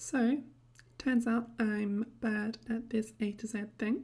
So, turns out I'm bad at this A to Z thing.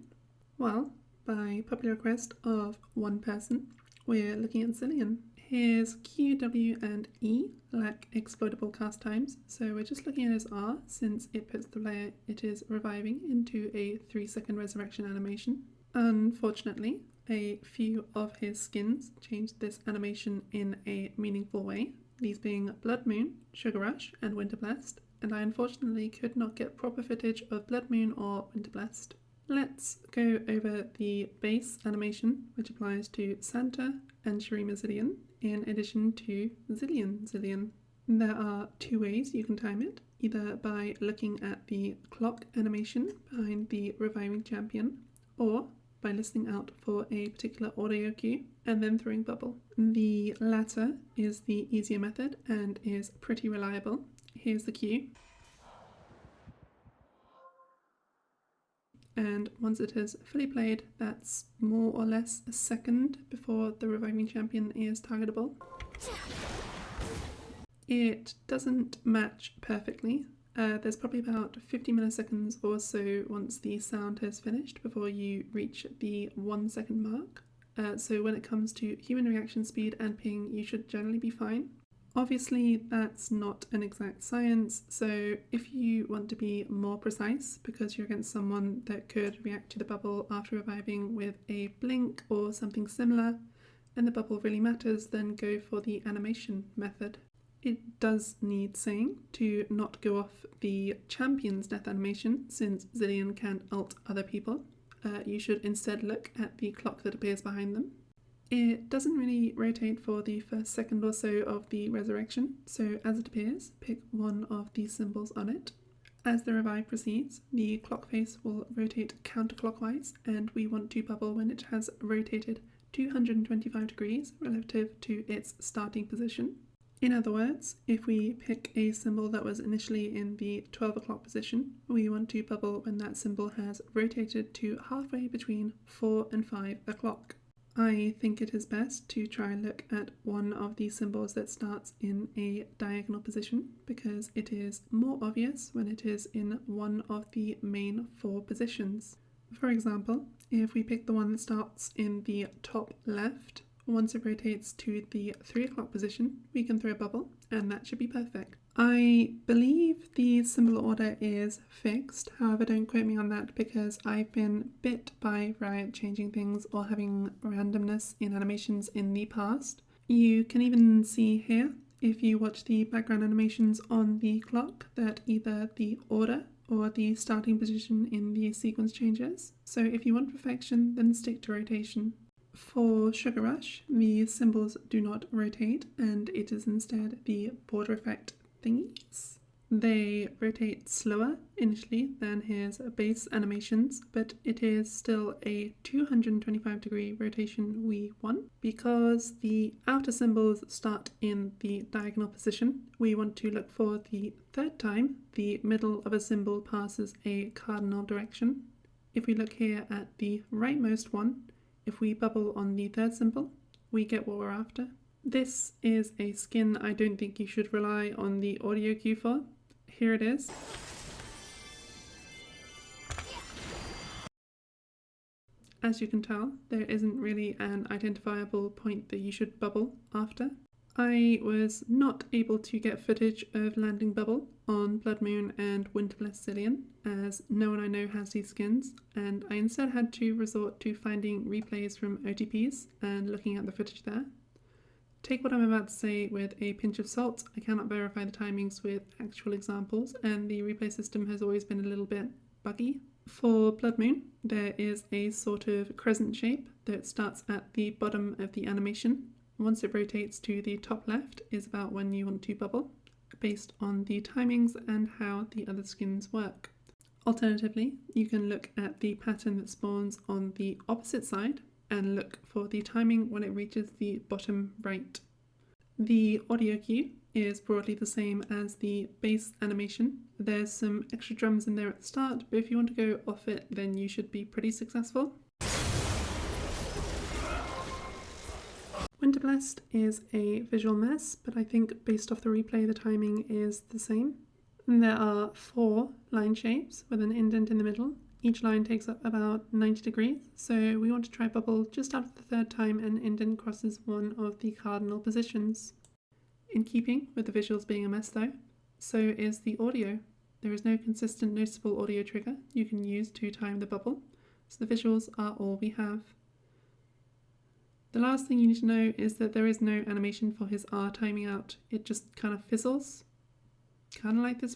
Well, by popular request of one person, we're looking at Zilean. His Q, W, and E lack exploitable cast times, so we're just looking at his R since it puts the player it is reviving into a 3-second resurrection animation. Unfortunately, a few of his skins changed this animation in a meaningful way, these being Blood Moon, Sugar Rush, and Winter Blast, and I unfortunately could not get proper footage of Blood Moon or Winter Blast. Let's go over the base animation, which applies to Santa and Shurima Zilean, in addition to Zilean. There are two ways you can time it, either by looking at the clock animation behind the reviving champion, or by listening out for a particular audio cue and then throwing bubble. The latter is the easier method and is pretty reliable. Here's the cue. And once it has fully played, that's more or less a second before the reviving champion is targetable. It doesn't match perfectly. There's probably about 50 milliseconds or so once the sound has finished before you reach the 1 second mark. So when it comes to human reaction speed and ping, you should generally be fine. Obviously, that's not an exact science, so if you want to be more precise because you're against someone that could react to the bubble after reviving with a blink or something similar, and the bubble really matters, then go for the animation method. It does need saying to not go off the champion's death animation, since Zilean can ult other people. You should instead look at the clock that appears behind them. It doesn't really rotate for the first second or so of the resurrection, so as it appears, pick one of the symbols on it. As the revive proceeds, the clock face will rotate counterclockwise, and we want to bubble when it has rotated 225 degrees relative to its starting position. In other words, if we pick a symbol that was initially in the 12 o'clock position, we want to bubble when that symbol has rotated to halfway between 4 and 5 o'clock. I think it is best to try and look at one of the symbols that starts in a diagonal position because it is more obvious when it is in one of the main 4 positions. For example, if we pick the one that starts in the top left, once it rotates to the 3 o'clock position, we can throw a bubble, and that should be perfect. I believe the symbol order is fixed, however don't quote me on that because I've been bit by Riot changing things or having randomness in animations in the past. You can even see here, if you watch the background animations on the clock, that either the order or the starting position in the sequence changes. So if you want perfection, then stick to rotation. For Sugar Rush, the symbols do not rotate, and it is instead the border effect thingies. They rotate slower initially than his base animations, but it is still a 225 degree rotation we want. Because the outer symbols start in the diagonal position, we want to look for the third time the middle of a symbol passes a cardinal direction. If we look here at the rightmost one, if we bubble on the third symbol, we get what we're after. This is a skin I don't think you should rely on the audio cue for. Here it is. As you can tell, there isn't really an identifiable point that you should bubble after. I was not able to get footage of landing bubble on Blood Moon and Winter Blast Zilean, as no one I know has these skins, and I instead had to resort to finding replays from OTPs and looking at the footage there. Take what I'm about to say with a pinch of salt. I cannot verify the timings with actual examples, and the replay system has always been a little bit buggy. For Blood Moon, there is a sort of crescent shape that starts at the bottom of the animation. Once it rotates to the top left is about when you want to bubble, based on the timings and how the other skins work. Alternatively, you can look at the pattern that spawns on the opposite side and look for the timing when it reaches the bottom right. The audio cue is broadly the same as the base animation. There's some extra drums in there at the start, but if you want to go off it, then you should be pretty successful. Winter Blast is a visual mess, but I think based off the replay the timing is the same. And there are 4 line shapes with an indent in the middle. Each line takes up about 90 degrees, so we want to try bubble just after the 3rd time an indent crosses one of the cardinal positions. In keeping with the visuals being a mess though, so is the audio. There is no consistent noticeable audio trigger you can use to time the bubble, so the visuals are all we have. The last thing you need to know is that there is no animation for his R timing out. It just kind of fizzles, kind of like this